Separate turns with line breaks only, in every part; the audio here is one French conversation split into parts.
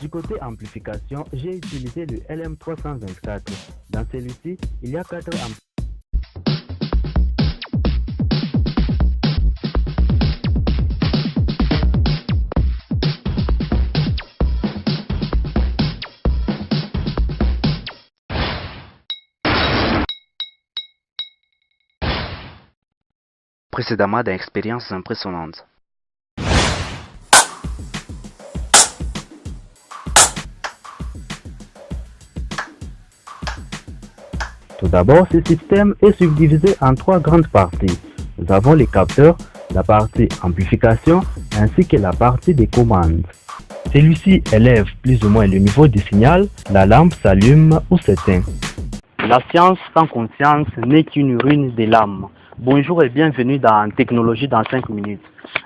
Du côté amplification, j'ai utilisé le LM324. Dans celui-ci, il y a 4 amplificateurs.
Précédemment d'expériences impressionnantes.
Tout d'abord, ce système est subdivisé en 3 grandes parties. Nous avons les capteurs, la partie amplification ainsi que la partie des commandes. Celui-ci élève plus ou moins le niveau du signal, la lampe s'allume ou s'éteint. La science sans conscience n'est qu'une ruine de l'âme. Bonjour et bienvenue dans Technologie dans 5 minutes.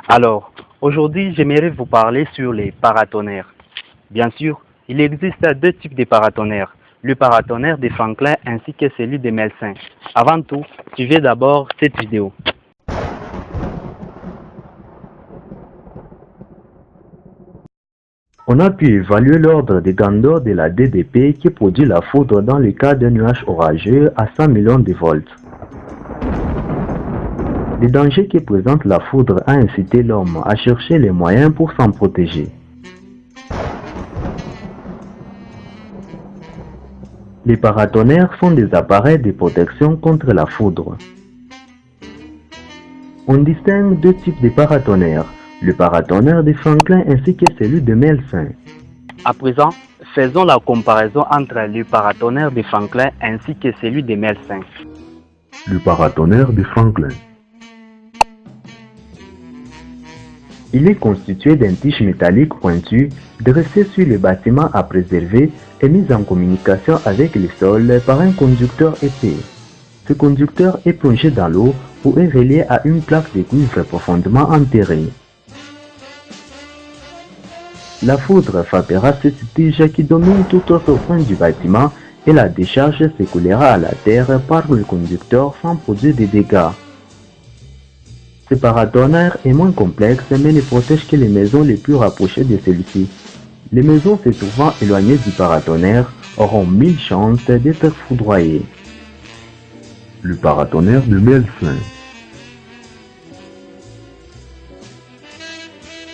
Alors, aujourd'hui, j'aimerais vous parler sur les paratonnerres. Bien sûr, il existe 2 types de paratonnerres, le paratonnerre de Franklin ainsi que celui de Meilsing. Avant tout, suivez d'abord cette vidéo. On a pu évaluer l'ordre de grandeur de la DDP qui produit la foudre dans le cas d'un nuage orageux à 100 millions de volts. Le danger que présente la foudre a incité l'homme à chercher les moyens pour s'en protéger. Les paratonnerres sont des appareils de protection contre la foudre. On distingue 2 types de paratonnerres, le paratonnerre de Franklin ainsi que celui de Meilsing. À présent, faisons la comparaison entre le paratonnerre de Franklin ainsi que celui de Meilsing.
Le paratonnerre de Franklin.
Il est constitué d'un tige métallique pointu dressé sur le bâtiment à préserver et mis en communication avec le sol par un conducteur épais. Ce conducteur est plongé dans l'eau ou est relié à une plaque de cuivre profondément enterrée. La foudre frappera cette tige qui domine tout autre point du bâtiment et la décharge s'écoulera à la terre par le conducteur sans produire de dégâts. Ce paratonnerre est moins complexe mais ne protège que les maisons les plus rapprochées de celui-ci. Les maisons se trouvant éloignées du paratonnerre auront 1000 chances d'être foudroyées.
Le paratonnerre de Meilsing.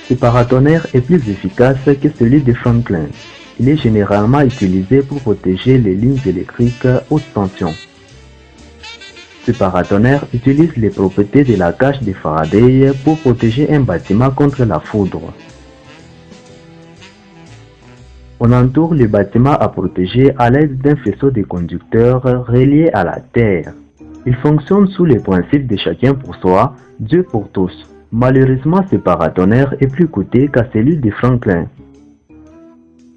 Ce paratonnerre est plus efficace que celui de Franklin. Il est généralement utilisé pour protéger les lignes électriques haute tension. Ce paratonnerre utilise les propriétés de la cage de Faraday pour protéger un bâtiment contre la foudre. On entoure le bâtiment à protéger à l'aide d'un faisceau de conducteurs reliés à la terre. Il fonctionne sous le principe de chacun pour soi, Dieu pour tous. Malheureusement, ce paratonnerre est plus coûteux qu'à celui de Franklin.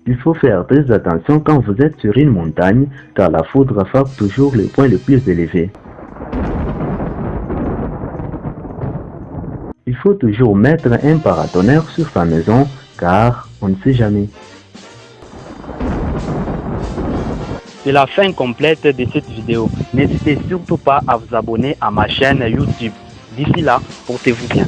Il faut faire très attention quand vous êtes sur une montagne car la foudre frappe toujours le point le plus élevé. Il faut toujours mettre un paratonnerre sur sa maison car on ne sait jamais. C'est la fin complète de cette vidéo. N'hésitez surtout pas à vous abonner à ma chaîne YouTube. D'ici là, portez-vous bien.